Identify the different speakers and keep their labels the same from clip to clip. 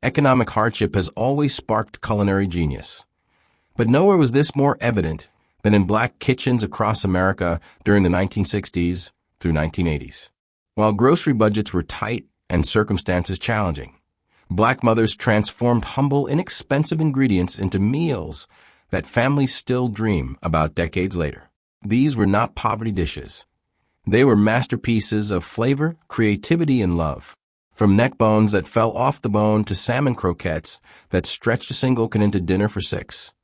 Speaker 1: Economic hardship has always sparked culinary genius. But nowhere was this more evident than in black kitchens across America during the 1960s through 1980s. While grocery budgets were tight and circumstances challenging, black mothers transformed humble, inexpensive ingredients into meals that families still dream about decades later. These were not poverty dishes. They were masterpieces of flavor, creativity, and love. From neck bones that fell off the bone to salmon croquettes that stretched a single can into dinner for six.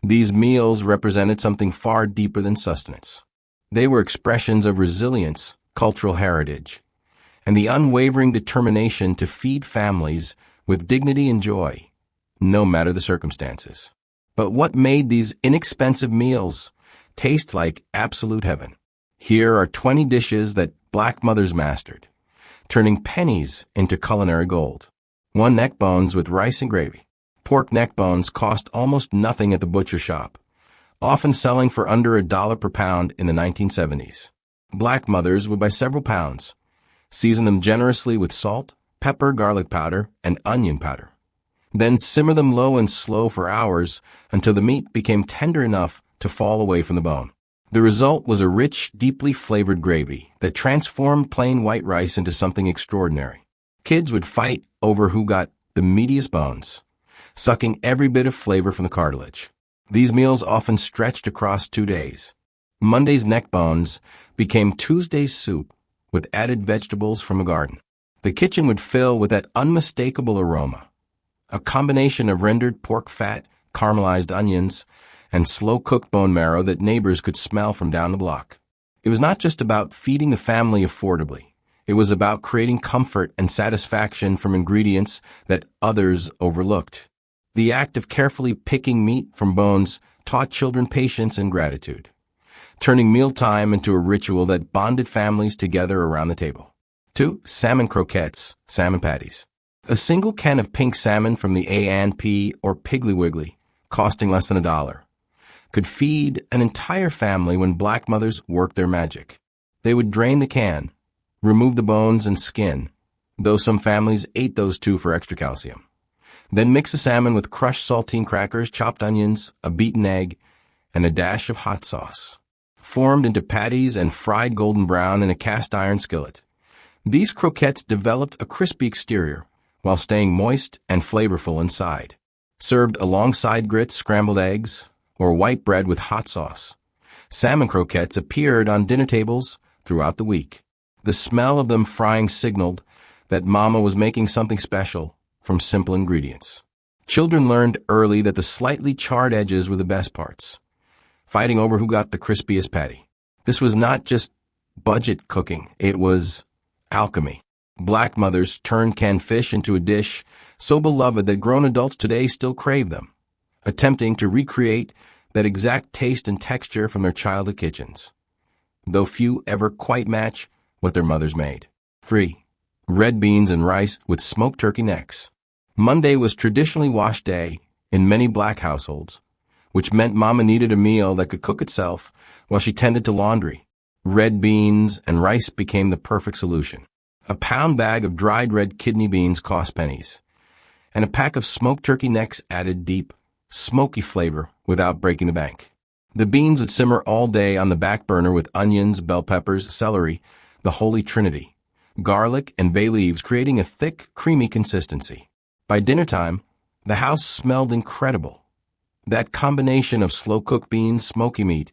Speaker 1: These meals represented something far deeper than sustenance. They were expressions of resilience, cultural heritage, and the unwavering determination to feed families with dignity and joy, no matter the circumstances. But what made these inexpensive meals taste like absolute heaven? Here are 20 dishes that black mothers mastered, turning pennies into culinary gold. 1. Neck bones with rice and gravy. Pork neck bones cost almost nothing at the butcher shop, often selling for under $1 per pound in the 1970s. Black mothers would buy several pounds, season them generously with salt, pepper, garlic powder, and onion powder. Then simmer them low and slow for hours until the meat became tender enough to fall away from the bone. The result was a rich, deeply flavored gravy that transformed plain white rice into something extraordinary. Kids would fight over who got the meatiest bones, sucking every bit of flavor from the cartilage. These meals often stretched across 2 days. Monday's neck bones became Tuesday's soup with added vegetables from a garden. The kitchen would fill with that unmistakable aroma, a combination of rendered pork fat, caramelized onions, and slow-cooked bone marrow that neighbors could smell from down the block. It was not just about feeding the family affordably. It was about creating comfort and satisfaction from ingredients that others overlooked. The act of carefully picking meat from bones taught children patience and gratitude, turning mealtime into a ritual that bonded families together around the table. 2. Salmon croquettes, salmon patties. A single can of pink salmon from the A&P or Piggly Wiggly, costing less than $1, could feed an entire family when black mothers worked their magic. They would drain the can, remove the bones and skin, though some families ate those too for extra calcium. Then mix the salmon with crushed saltine crackers, chopped onions, a beaten egg, and a dash of hot sauce. Formed into patties and fried golden brown in a cast iron skillet. These croquettes developed a crispy exterior while staying moist and flavorful inside. Served alongside grits, scrambled eggs, or white bread with hot sauce. Salmon croquettes appeared on dinner tables throughout the week. The smell of them frying signaled that Mama was making something special from simple ingredients. Children learned early that the slightly charred edges were the best parts, fighting over who got the crispiest patty. This was not just budget cooking, it was alchemy. Black mothers turned canned fish into a dish so beloved that grown adults today still crave them, attempting to recreate that exact taste and texture from their childhood kitchens, though few ever quite match what their mothers made. 3. Red beans and rice with smoked turkey necks. Monday was traditionally wash day in many black households, which meant Mama needed a meal that could cook itself while she tended to laundry. Red beans and rice became the perfect solution. A pound bag of dried red kidney beans cost pennies, and a pack of smoked turkey necks added deep, smoky flavor without breaking the bank. The beans would simmer all day on the back burner with onions, bell peppers, celery, the holy trinity, garlic, and bay leaves, creating a thick, creamy consistency. By dinner time, the house smelled incredible. That combination of slow-cooked beans, smoky meat,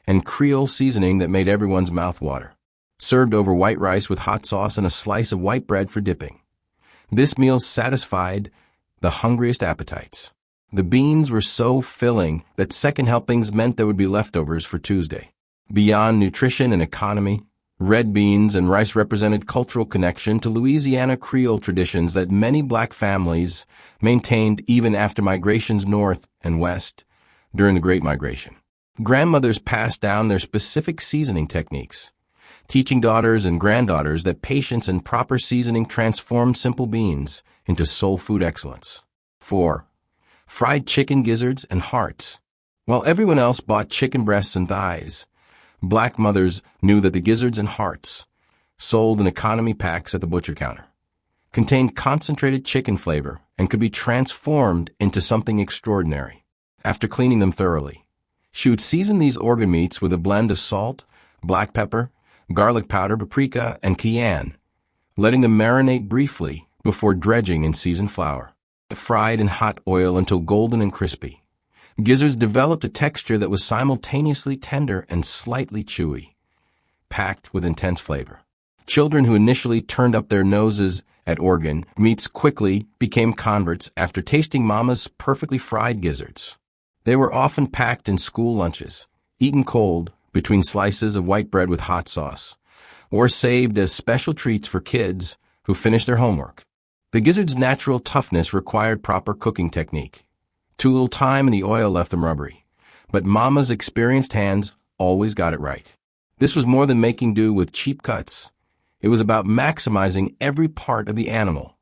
Speaker 1: and Creole seasoning that made everyone's mouth water. Served over white rice with hot sauce and a slice of white bread for dipping. This meal satisfied the hungriest appetites. The beans were so filling that second helpings meant there would be leftovers for Tuesday. Beyond nutrition and economy, red beans and rice represented cultural connection to Louisiana Creole traditions that many black families maintained even after migrations north and west during the Great Migration. Grandmothers passed down their specific seasoning techniques, teaching daughters and granddaughters that patience and proper seasoning transformed simple beans into soul food excellence. 4. Fried chicken gizzards and hearts. While everyone else bought chicken breasts and thighs, black mothers knew that the gizzards and hearts sold in economy packs at the butcher counter, contained concentrated chicken flavor and could be transformed into something extraordinary. After cleaning them thoroughly, she would season these organ meats with a blend of salt, black pepper, garlic powder, paprika, and cayenne, letting them marinate briefly before dredging in seasoned flour. Fried in hot oil until golden and crispy, gizzards developed a texture that was simultaneously tender and slightly chewy, packed with intense flavor. Children who initially turned up their noses at organ meats quickly became converts after tasting Mama's perfectly fried gizzards. They were often packed in school lunches, eaten cold between slices of white bread with hot sauce, or saved as special treats for kids who finished their homework. The gizzard's natural toughness required proper cooking technique. Too little time in the oil left them rubbery, but Mama's experienced hands always got it right. This was more than making do with cheap cuts. It was about maximizing every part of the animal,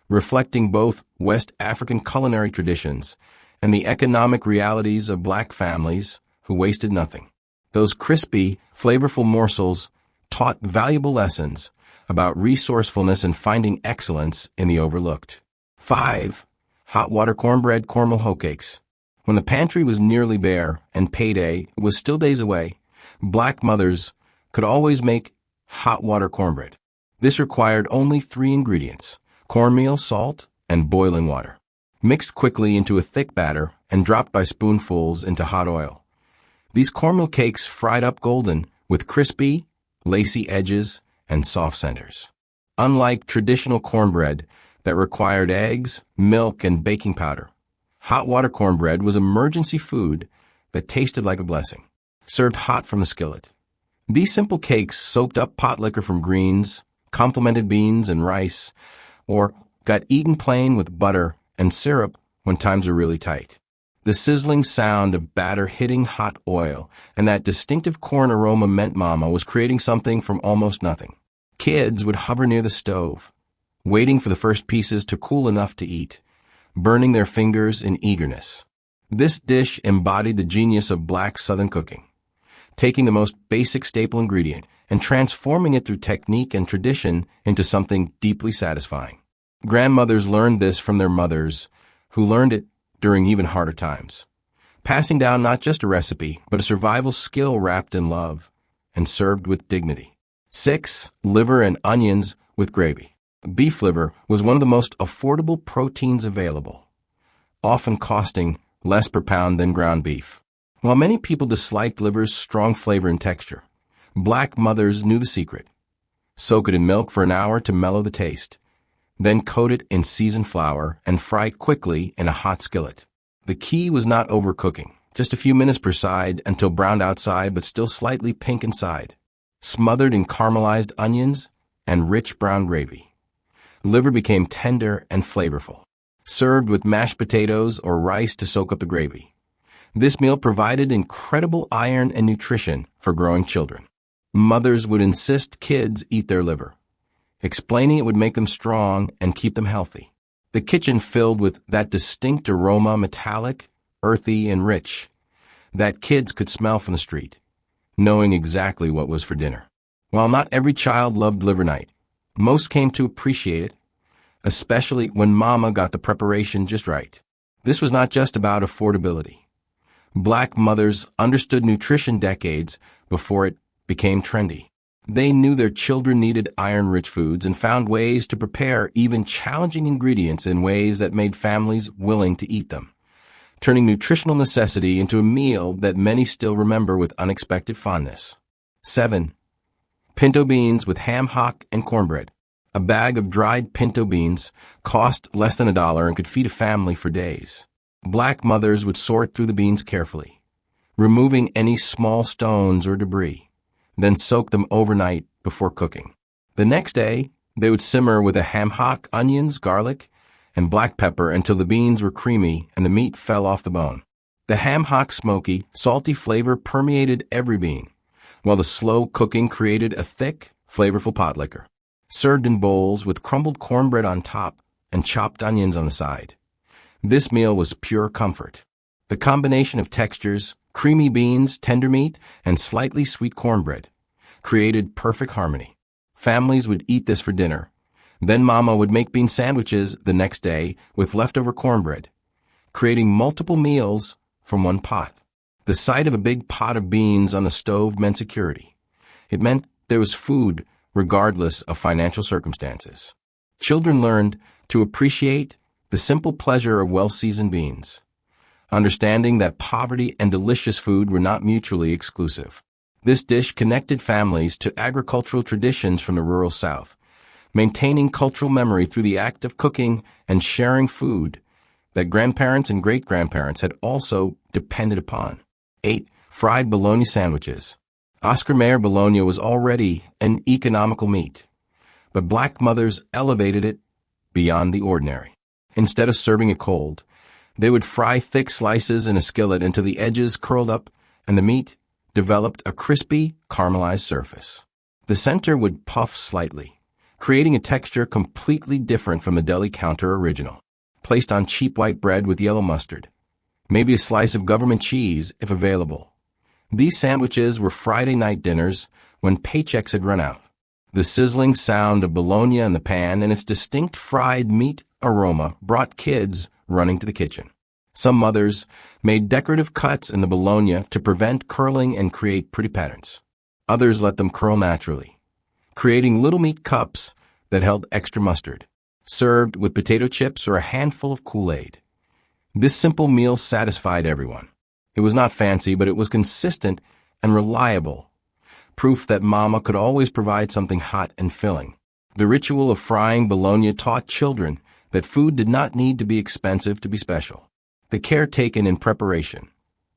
Speaker 1: reflecting both West African culinary traditions and the economic realities of black families who wasted nothing. Those crispy, flavorful morsels taught valuable lessons about resourcefulness and finding excellence in the overlooked. 5. Hot water cornbread caramel hoe cakes. When the pantry was nearly bare and payday was still days away, black mothers could always make hot water cornbread. This required only 3 ingredients: cornmeal, salt, and boiling water. Mixed quickly into a thick batter and dropped by spoonfuls into hot oil. These caramel cakes fried up golden with crispy, lacy edges and soft centers. Unlike traditional cornbread that required eggs, milk, and baking powder, hot water cornbread was emergency food that tasted like a blessing, served hot from the skillet. These simple cakes soaked up pot liquor from greens, complemented beans and rice, or got eaten plain with butter and syrup when times were really tight. The sizzling sound of batter hitting hot oil and that distinctive corn aroma meant Mama was creating something from almost nothing. Kids would hover near the stove, waiting for the first pieces to cool enough to eat, burning their fingers in eagerness. This dish embodied the genius of black Southern cooking, taking the most basic staple ingredient and transforming it through technique and tradition into something deeply satisfying. Grandmothers learned this from their mothers, who learned it during even harder times, passing down not just a recipe, but a survival skill wrapped in love and served with dignity. 6. Liver and onions with gravy. Beef liver was one of the most affordable proteins available, often costing less per pound than ground beef. While many people disliked liver's strong flavor and texture, black mothers knew the secret. Soak it in milk for an hour to mellow the taste, then coat it in seasoned flour and fry it quickly in a hot skillet. The key was not overcooking, just a few minutes per side until browned outside but still slightly pink inside. Smothered in caramelized onions and rich brown gravy, liver became tender and flavorful. Served with mashed potatoes or rice to soak up the gravy, this meal provided incredible iron and nutrition for growing children. Mothers would insist kids eat their liver, explaining it would make them strong and keep them healthy. The kitchen filled with that distinct aroma, metallic, earthy, and rich, that kids could smell from the street, knowing exactly what was for dinner. While not every child loved liver night, most came to appreciate it, especially when Mama got the preparation just right. This was not just about affordability. Black mothers understood nutrition decades before it became trendy. They knew their children needed iron-rich foods and found ways to prepare even challenging ingredients in ways that made families willing to eat them, turning nutritional necessity into a meal that many still remember with unexpected fondness. 7. Pinto beans with ham hock and cornbread. A bag of dried pinto beans cost less than $1 and could feed a family for days. Black mothers would sort through the beans carefully, removing any small stones or debris, then soak them overnight before cooking. The next day, they would simmer with a ham hock, onions, garlic, and black pepper until the beans were creamy and the meat fell off the bone. The ham hock's smoky, salty flavor permeated every bean, while the slow cooking created a thick, flavorful pot liquor. Served in bowls with crumbled cornbread on top and chopped onions on the side, this meal was pure comfort. The combination of textures, creamy beans, tender meat, and slightly sweet cornbread created perfect harmony. Families would eat this for dinner, Then Mama would make bean sandwiches the next day with leftover cornbread, creating multiple meals from one pot. The sight of a big pot of beans on the stove meant security. It meant there was food regardless of financial circumstances. Children learned to appreciate the simple pleasure of well-seasoned beans, understanding that poverty and delicious food were not mutually exclusive. This dish connected families to agricultural traditions from the rural South, maintaining cultural memory through the act of cooking and sharing food that grandparents and great-grandparents had also depended upon. 8. Fried bologna sandwiches. Oscar Mayer bologna was already an economical meat, but Black mothers elevated it beyond the ordinary. Instead of serving it cold, they would fry thick slices in a skillet until the edges curled up and the meat developed a crispy, caramelized surface. The center would puff slightly, creating a texture completely different from the deli counter original. Placed on cheap white bread with yellow mustard, maybe a slice of government cheese if available. These sandwiches were Friday night dinners when paychecks had run out. The sizzling sound of bologna in the pan and its distinct fried meat aroma brought kids running to the kitchen. Some mothers made decorative cuts in the bologna to prevent curling and create pretty patterns. Others let them curl naturally, creating little meat cups that held extra mustard, served with potato chips or a handful of Kool-Aid. This simple meal satisfied everyone. It was not fancy, but it was consistent and reliable, proof that Mama could always provide something hot and filling. The ritual of frying bologna taught children that food did not need to be expensive to be special. The care taken in preparation,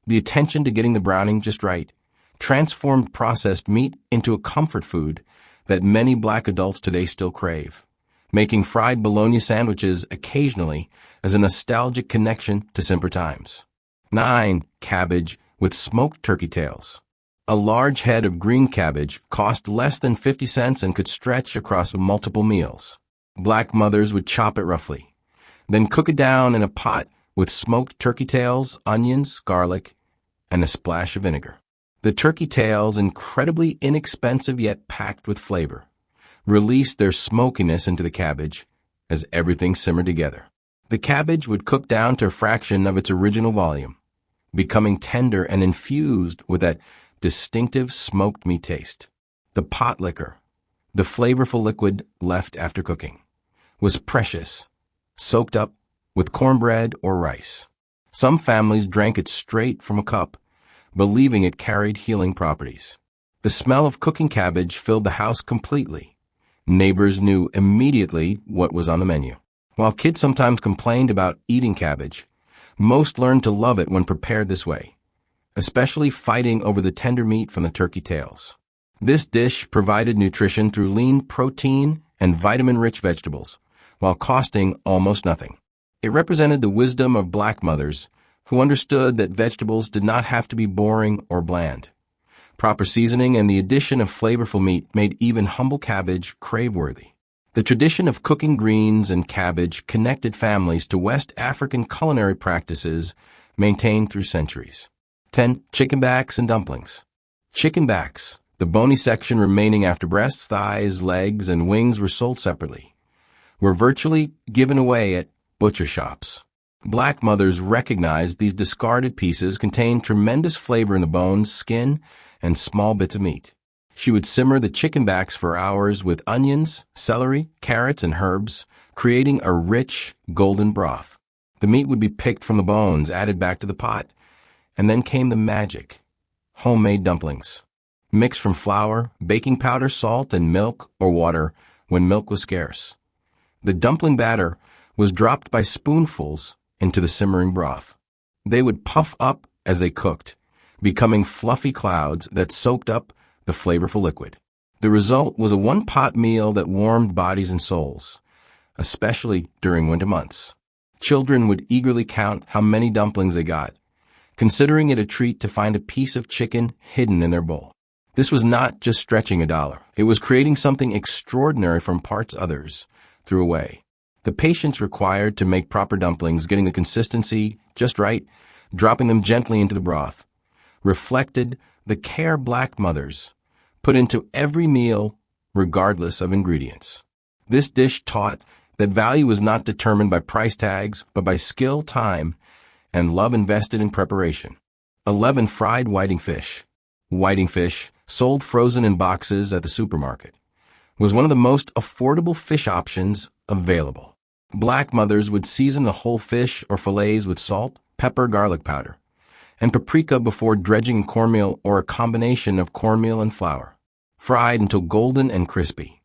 Speaker 1: the attention to getting the browning just right, transformed processed meat into a comfort food that many Black adults today still crave, making fried bologna sandwiches occasionally as a nostalgic connection to simpler times. 9. Cabbage with smoked turkey tails. A large head of green cabbage cost less than 50 cents and could stretch across multiple meals. Black mothers would chop it roughly, then cook it down in a pot with smoked turkey tails, onions, garlic, and a splash of vinegar. The turkey tails, incredibly inexpensive yet packed with flavor, released their smokiness into the cabbage as everything simmered together. The cabbage would cook down to a fraction of its original volume, becoming tender and infused with that distinctive smoked meat taste. The pot liquor, the flavorful liquid left after cooking, was precious, soaked up with cornbread or rice. Some families drank it straight from a cup, believing it carried healing properties. The smell of cooking cabbage filled the house completely. Neighbors knew immediately what was on the menu. While kids sometimes complained about eating cabbage, most learned to love it when prepared this way, especially fighting over the tender meat from the turkey tails. This dish provided nutrition through lean protein and vitamin-rich vegetables, while costing almost nothing. It represented the wisdom of Black mothers who understood that vegetables did not have to be boring or bland. Proper seasoning and the addition of flavorful meat made even humble cabbage crave-worthy. The tradition of cooking greens and cabbage connected families to West African culinary practices maintained through centuries. 10. Chicken backs and dumplings. Chicken backs, the bony section remaining after breasts, thighs, legs, and wings were sold separately, were virtually given away at butcher shops. Black mothers recognized these discarded pieces contained tremendous flavor in the bones, skin, and small bits of meat. She would simmer the chicken backs for hours with onions, celery, carrots, and herbs, creating a rich, golden broth. The meat would be picked from the bones, added back to the pot, and then came the magic: homemade dumplings, mixed from flour, baking powder, salt, and milk or water when milk was scarce. The dumpling batter was dropped by spoonfuls into the simmering broth. They would puff up as they cooked, becoming fluffy clouds that soaked up the flavorful liquid. The result was a one-pot meal that warmed bodies and souls, especially during winter months. Children would eagerly count how many dumplings they got, considering it a treat to find a piece of chicken hidden in their bowl. This was not just stretching a dollar. It was creating something extraordinary from parts others threw away. The patience required to make proper dumplings, getting the consistency just right, dropping them gently into the broth, reflected the care Black mothers put into every meal regardless of ingredients. This dish taught that value was not determined by price tags, but by skill, time, and love invested in preparation. 11. Fried whiting fish. Whiting fish, sold frozen in boxes at the supermarket, was one of the most affordable fish options available. Black mothers would season the whole fish or fillets with salt, pepper, garlic powder, and paprika before dredging in cornmeal or a combination of cornmeal and flour. Fried until golden and crispy,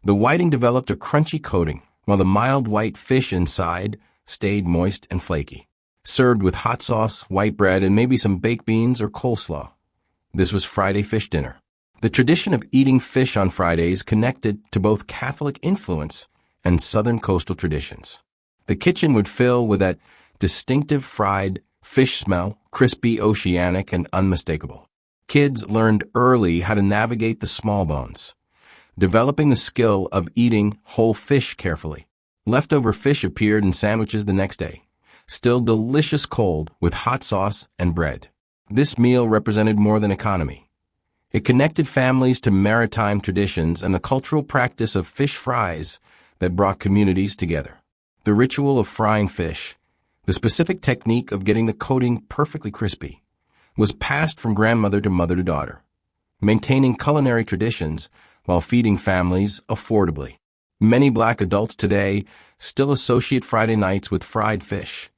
Speaker 1: the whiting developed a crunchy coating, while the mild white fish inside stayed moist and flaky. Served with hot sauce, white bread, and maybe some baked beans or coleslaw. This was Friday fish dinner. The tradition of eating fish on Fridays connected to both Catholic influence and Southern coastal traditions. The kitchen would fill with that distinctive fried fish smell, crispy, oceanic, and unmistakable. Kids learned early how to navigate the small bones, developing the skill of eating whole fish carefully. Leftover fish appeared in sandwiches the next day, still delicious cold with hot sauce and bread. This meal represented more than economy. It connected families to maritime traditions and the cultural practice of fish fries that brought communities together. The ritual of frying fish, the specific technique of getting the coating perfectly crispy, was passed from grandmother to mother to daughter, maintaining culinary traditions while feeding families affordably. Many Black adults today still associate Friday nights with fried fish,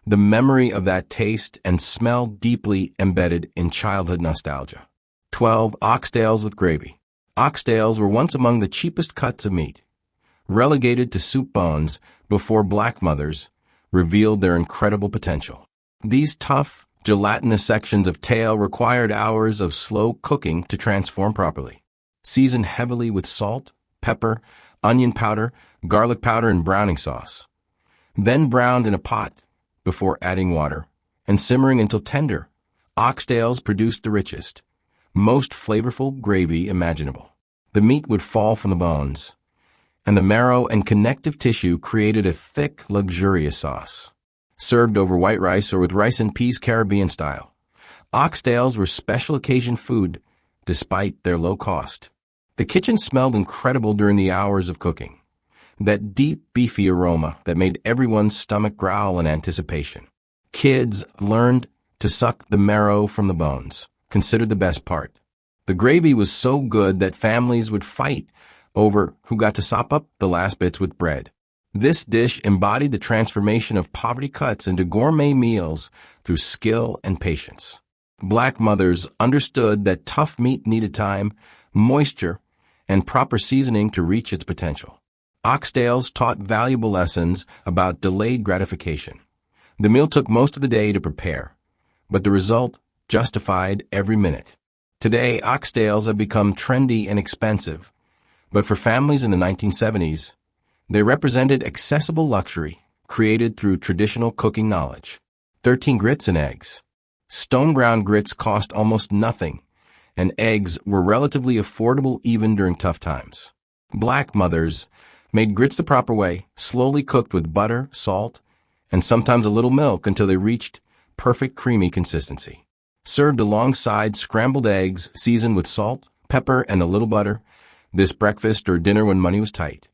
Speaker 1: the memory of that taste and smell deeply embedded in childhood nostalgia. 12. Oxtails with gravy. Oxtails were once among the cheapest cuts of meat, relegated to soup bones before Black mothers revealed their incredible potential. These tough, gelatinous sections of tail required hours of slow cooking to transform properly. Seasoned heavily with salt, pepper, onion powder, garlic powder, and browning sauce. Then browned in a pot before adding water and simmering until tender, oxtails produced the richest, most flavorful gravy imaginable. The meat would fall from the bones, and the marrow and connective tissue created a thick, luxurious sauce. Served over white rice or with rice and peas Caribbean style, oxtails were special occasion food despite their low cost. The kitchen smelled incredible during the hours of cooking, that deep, beefy aroma that made everyone's stomach growl in anticipation. Kids learned to suck the marrow from the bones, considered the best part. The gravy was so good that families would fight over who got to sop up the last bits with bread. This dish embodied the transformation of poverty cuts into gourmet meals through skill and patience. Black mothers understood that tough meat needed time, moisture, and proper seasoning to reach its potential. Oxtails taught valuable lessons about delayed gratification. The meal took most of the day to prepare, but the result justified every minute. Today, oxtails have become trendy and expensive, but for families in the 1970s, they represented accessible luxury created through traditional cooking knowledge. 13. Grits and eggs. Stone-ground grits cost almost nothing, and eggs were relatively affordable even during tough times. Black mothers made grits the proper way, slowly cooked with butter, salt, and sometimes a little milk until they reached perfect creamy consistency. Served alongside scrambled eggs seasoned with salt, pepper, and a little butter, this breakfast or dinner when money was tight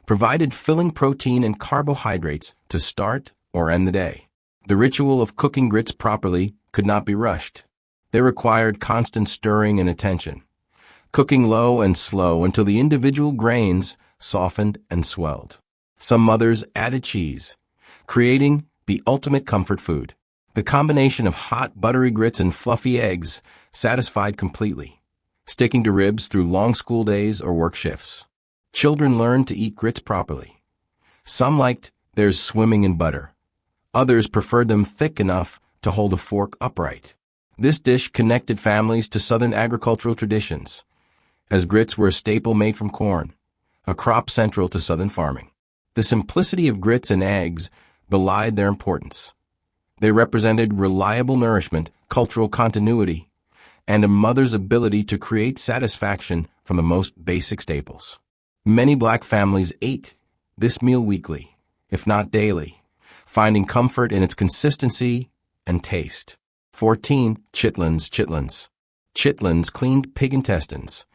Speaker 1: provided filling protein and carbohydrates to start or end the day. The ritual of cooking grits properly could not be rushed. They required constant stirring and attention, cooking low and slow until the individual grains softened and swelled. Some mothers added cheese, creating the ultimate comfort food. The combination of hot, buttery grits and fluffy eggs satisfied completely, sticking to ribs through long school days or work shifts. Children learned to eat grits properly. Some liked theirs swimming in butter. Others preferred them thick enough to hold a fork upright. This dish connected families to Southern agricultural traditions, as grits were a staple made from corn, a crop central to Southern farming. The simplicity of grits and eggs belied their importance. They represented reliable nourishment, cultural continuity, and a mother's ability to create satisfaction from the most basic staples. Many Black families ate this meal weekly, if not daily, finding comfort in its consistency and taste. 14. Chitlins. Chitlins, cleaned pig intestines,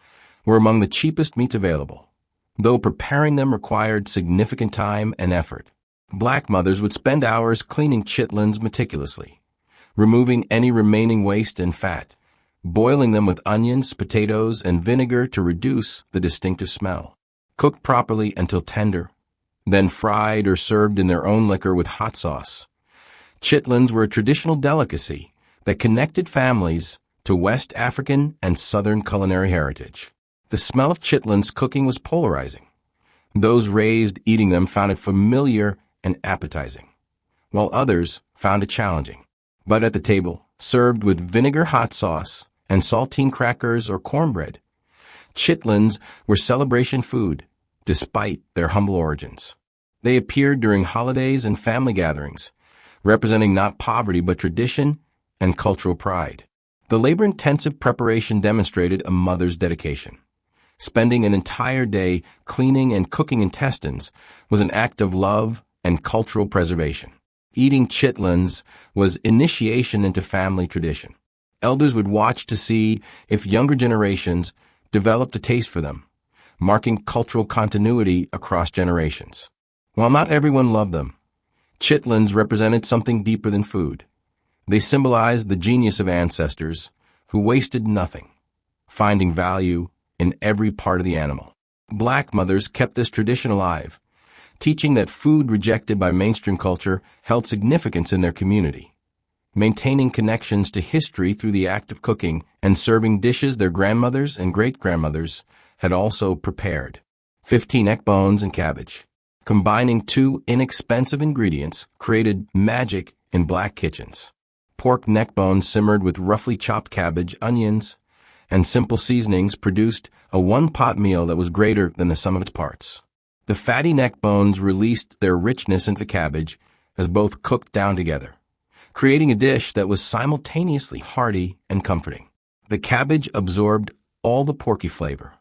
Speaker 1: were among the cheapest meats available. though preparing them required significant time and effort. Black mothers would spend hours cleaning chitlins meticulously, removing any remaining waste and fat, boiling them with onions, potatoes, and vinegar to reduce the distinctive smell. Cooked properly until tender, then fried or served in their own liquor with hot sauce. Chitlins were a traditional delicacy that connected families to West African and Southern culinary heritage. The smell of chitlins cooking was polarizing. Those raised eating them found it familiar and appetizing, while others found it challenging. But at the table, served with vinegar hot sauce and saltine crackers or cornbread, chitlins were celebration food, despite their humble origins. They appeared during holidays and family gatherings, representing not poverty but tradition and cultural pride. The labor-intensive preparation demonstrated a mother's dedication. Spending an entire day cleaning and cooking intestines was an act of love and cultural preservation. Eating chitlins was initiation into family tradition. Elders would watch to see if younger generations developed a taste for them, marking cultural continuity across generations. While not everyone loved them, chitlins represented something deeper than food. They symbolized the genius of ancestors who wasted nothing, finding value in every part of the animal. Black mothers kept this tradition alive, teaching that food rejected by mainstream culture held significance in their community, maintaining connections to history through the act of cooking and serving dishes their grandmothers and great-grandmothers had also prepared. 15 neck bones and cabbage. Combining two inexpensive ingredients created magic in black kitchens. Pork neck bones simmered with roughly chopped cabbage, onions, and simple seasonings produced a one-pot meal that was greater than the sum of its parts. The fatty neck bones released their richness into the cabbage as both cooked down together, creating a dish that was simultaneously hearty and comforting. The cabbage absorbed all the porky flavor,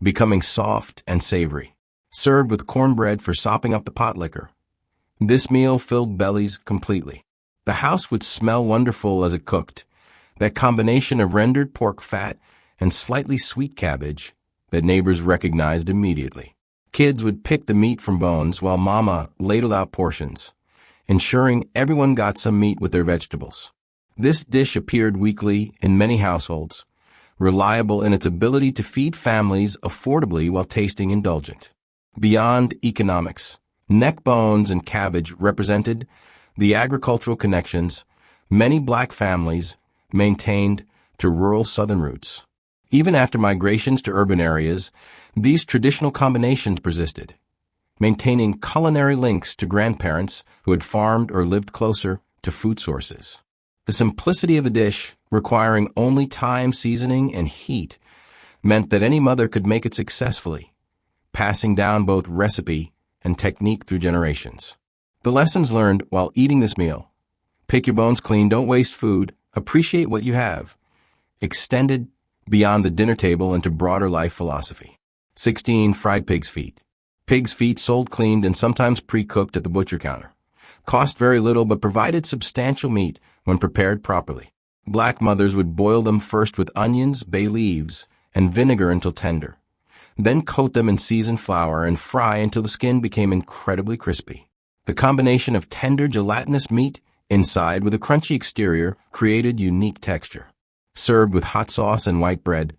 Speaker 1: becoming soft and savory, served with cornbread for sopping up the pot liquor. This meal filled bellies completely. The house would smell wonderful as it cooked, that combination of rendered pork fat and slightly sweet cabbage that neighbors recognized immediately. Kids would pick the meat from bones while Mama ladled out portions, ensuring everyone got some meat with their vegetables. This dish appeared weekly in many households, reliable in its ability to feed families affordably while tasting indulgent. Beyond economics, neck bones and cabbage represented the agricultural connections many black families maintained to rural southern roots. Even after migrations to urban areas, these traditional combinations persisted, maintaining culinary links to grandparents who had farmed or lived closer to food sources. The simplicity of the dish, requiring only time, seasoning, and heat, meant that any mother could make it successfully, passing down both recipe and technique through generations. The lessons learned while eating this meal: pick your bones clean, don't waste food, appreciate what you have, extended beyond the dinner table into broader life philosophy. 16. Fried pig's feet. Pig's feet sold cleaned and sometimes pre-cooked at the butcher counter. Cost very little but provided substantial meat when prepared properly. Black mothers would boil them first with onions, bay leaves, and vinegar until tender. Then coat them in seasoned flour and fry until the skin became incredibly crispy. The combination of tender, gelatinous meat inside with a crunchy exterior created unique texture. Served with hot sauce and white bread,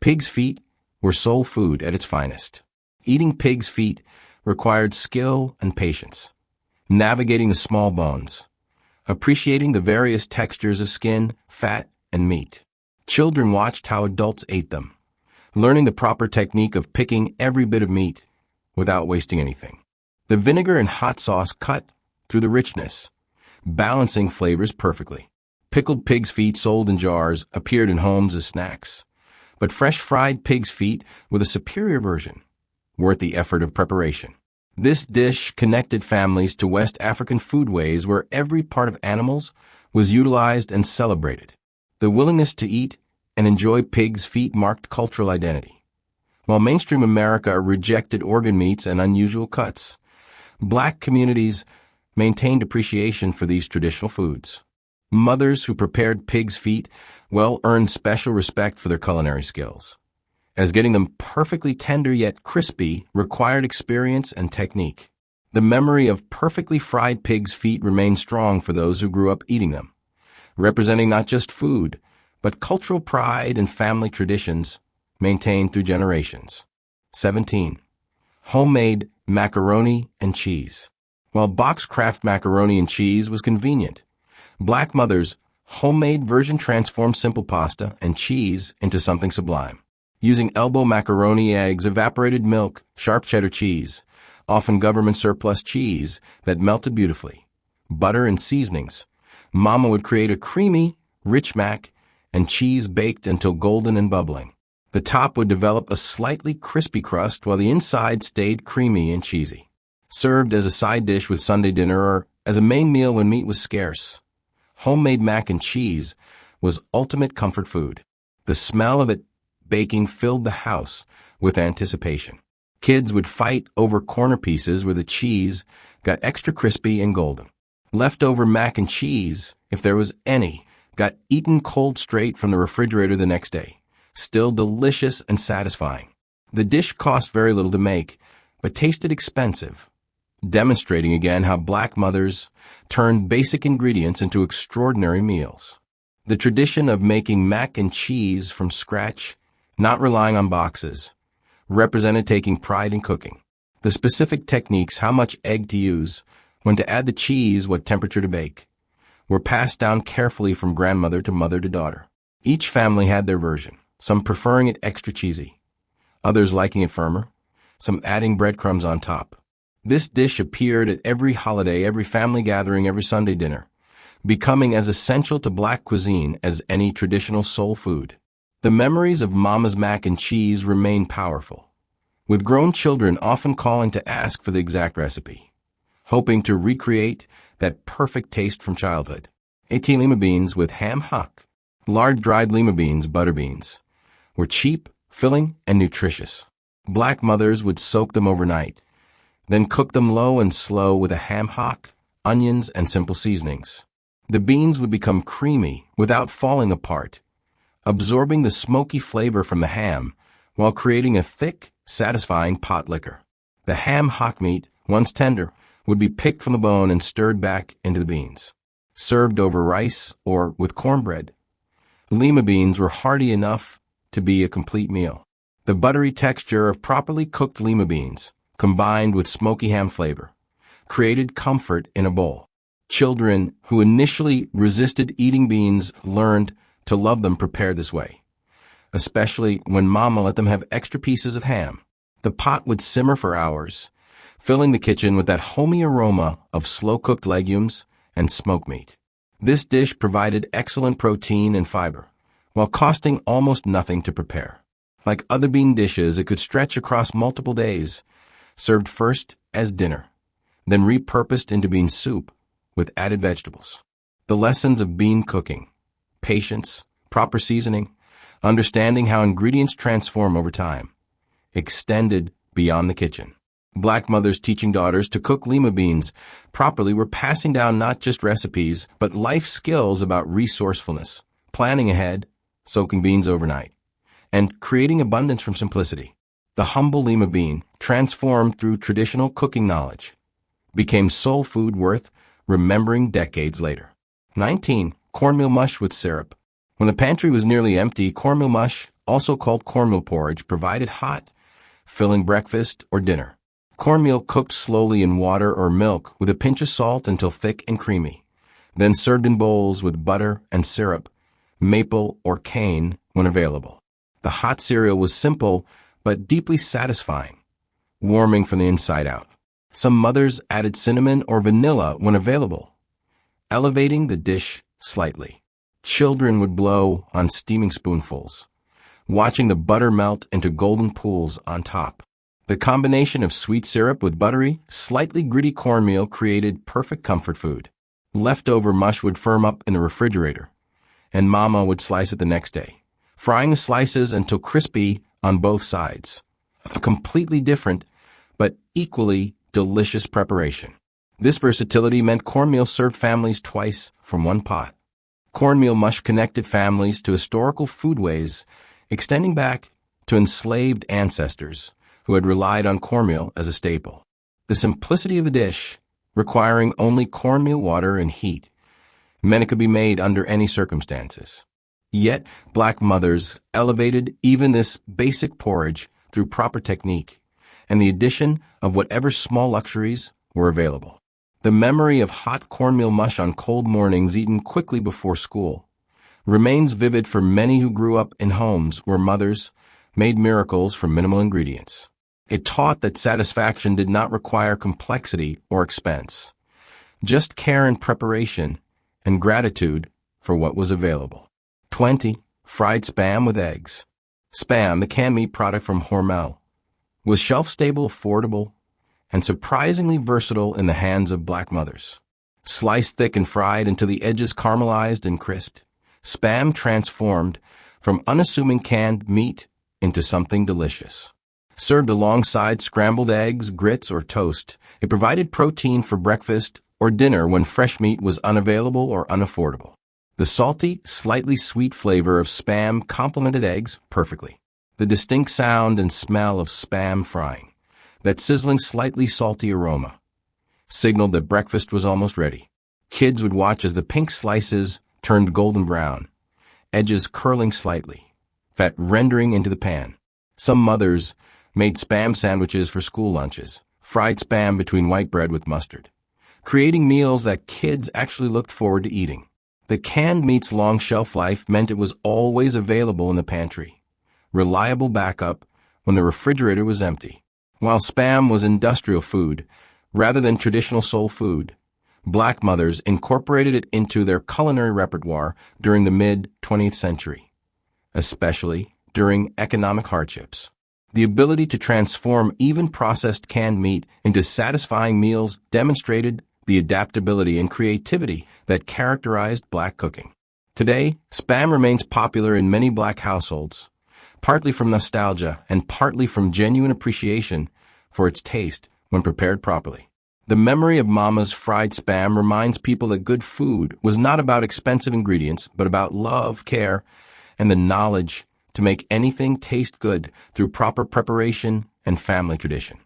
Speaker 1: pig's feet were soul food at its finest. Eating pig's feet required skill and patience, navigating the small bones, appreciating the various textures of skin, fat, and meat. Children watched how adults ate them, learning the proper technique of picking every bit of meat without wasting anything. The vinegar and hot sauce cut through the richness, balancing flavors perfectly. Pickled pig's feet sold in jars appeared in homes as snacks, but fresh fried pig's feet were the superior version, worth the effort of preparation. This dish connected families to West African foodways where every part of animals was utilized and celebrated. The willingness to eat and enjoy pig's feet marked cultural identity. While mainstream America rejected organ meats and unusual cuts, black communities maintained appreciation for these traditional foods. Mothers who prepared pig's feet earned special respect for their culinary skills. as getting them perfectly tender yet crispy required experience and technique. The memory of perfectly fried pig's feet remains strong for those who grew up eating them, representing not just food, but cultural pride and family traditions maintained through generations. 17. Homemade macaroni and cheese. While box-craft macaroni and cheese was convenient, Black Mother's homemade version transformed simple pasta and cheese into something sublime. Using elbow macaroni, eggs, evaporated milk, sharp cheddar cheese, often government surplus cheese that melted beautifully, butter and seasonings, Mama would create a creamy, rich mac and cheese baked until golden and bubbling. The top would develop a slightly crispy crust while the inside stayed creamy and cheesy. Served as a side dish with Sunday dinner or as a main meal when meat was scarce, homemade mac and cheese was ultimate comfort food. The smell of it baking filled the house with anticipation. Kids would fight over corner pieces where the cheese got extra crispy and golden. Leftover mac and cheese, if there was any, got eaten cold straight from the refrigerator the next day. Still delicious and satisfying. The dish cost very little to make, but tasted expensive, demonstrating again how Black mothers turned basic ingredients into extraordinary meals. The tradition of making mac and cheese from scratch, not relying on boxes, represented taking pride in cooking. The specific techniques, how much egg to use, when to add the cheese, what temperature to bake, were passed down carefully from grandmother to mother to daughter. Each family had their version, some preferring it extra cheesy, others liking it firmer, some adding breadcrumbs on top. This dish appeared at every holiday, every family gathering, every Sunday dinner, becoming as essential to Black cuisine as any traditional soul food. The memories of Mama's mac and cheese remain powerful, with grown children often calling to ask for the exact recipe, hoping to recreate that perfect taste from childhood. 18 lima beans with ham hock. Large dried lima beans, butter beans, were cheap, filling, and nutritious. Black mothers would soak them overnight, then cook them low and slow with a ham hock, onions, and simple seasonings. The beans would become creamy without falling apart, absorbing the smoky flavor from the ham while creating a thick, satisfying pot liquor. The ham hock meat, once tender, would be picked from the bone and stirred back into the beans. Served over rice or with cornbread, lima beans were hearty enough to be a complete meal. The buttery texture of properly cooked lima beans, combined with smoky ham flavor, created comfort in a bowl. Children who initially resisted eating beans learned to love them prepared this way, especially when Mama let them have extra pieces of ham. The pot would simmer for hours, filling the kitchen with that homey aroma of slow-cooked legumes and smoked meat. This dish provided excellent protein and fiber, while costing almost nothing to prepare. Like other bean dishes, it could stretch across multiple days, served first as dinner, then repurposed into bean soup with added vegetables. The lessons of bean cooking: patience, proper seasoning, understanding how ingredients transform over time, extended beyond the kitchen. Black mothers teaching daughters to cook lima beans properly were passing down not just recipes, but life skills about resourcefulness, planning ahead, soaking beans overnight, and creating abundance from simplicity. The humble lima bean, transformed through traditional cooking knowledge, became soul food worth remembering decades later. 19. Cornmeal mush with syrup. When the pantry was nearly empty, cornmeal mush, also called cornmeal porridge, provided hot, filling breakfast or dinner. Cornmeal cooked slowly in water or milk with a pinch of salt until thick and creamy, then served in bowls with butter and syrup, maple or cane when available. The hot cereal was simple but deeply satisfying, warming from the inside out. Some mothers added cinnamon or vanilla when available, elevating the dish slightly. Children would blow on steaming spoonfuls, watching the butter melt into golden pools on top. The combination of sweet syrup with buttery, slightly gritty cornmeal created perfect comfort food. Leftover mush would firm up in the refrigerator, and Mama would slice it the next day, frying the slices until crispy on both sides. A completely different, but equally delicious preparation. This versatility meant cornmeal served families twice from one pot. Cornmeal mush connected families to historical foodways, extending back to enslaved ancestors who had relied on cornmeal as a staple. The simplicity of the dish, requiring only cornmeal water and heat, meant it could be made under any circumstances. Yet, Black mothers elevated even this basic porridge through proper technique and the addition of whatever small luxuries were available. The memory of hot cornmeal mush on cold mornings eaten quickly before school remains vivid for many who grew up in homes where mothers made miracles from minimal ingredients. It taught that satisfaction did not require complexity or expense, just care and preparation and gratitude for what was available. 20. Fried Spam with eggs. Spam, the canned meat product from Hormel, was shelf-stable, affordable, and surprisingly versatile in the hands of Black mothers. Sliced thick and fried until the edges caramelized and crisped, Spam transformed from unassuming canned meat into something delicious. Served alongside scrambled eggs, grits, or toast, it provided protein for breakfast or dinner when fresh meat was unavailable or unaffordable. The salty, slightly sweet flavor of Spam complemented eggs perfectly. The distinct sound and smell of Spam frying, that sizzling, slightly salty aroma, signaled that breakfast was almost ready. Kids would watch as the pink slices turned golden brown, edges curling slightly, fat rendering into the pan. Some mothers made Spam sandwiches for school lunches, fried Spam between white bread with mustard, creating meals that kids actually looked forward to eating. The canned meat's long shelf life meant it was always available in the pantry, reliable backup when the refrigerator was empty. While Spam was industrial food rather than traditional soul food, Black mothers incorporated it into their culinary repertoire during the mid-20th century, especially during economic hardships. The ability to transform even processed canned meat into satisfying meals demonstrated the adaptability and creativity that characterized Black cooking. Today, Spam remains popular in many Black households, partly from nostalgia and partly from genuine appreciation for its taste when prepared properly. The memory of Mama's fried Spam reminds people that good food was not about expensive ingredients, but about love, care, and the knowledge to make anything taste good through proper preparation and family tradition.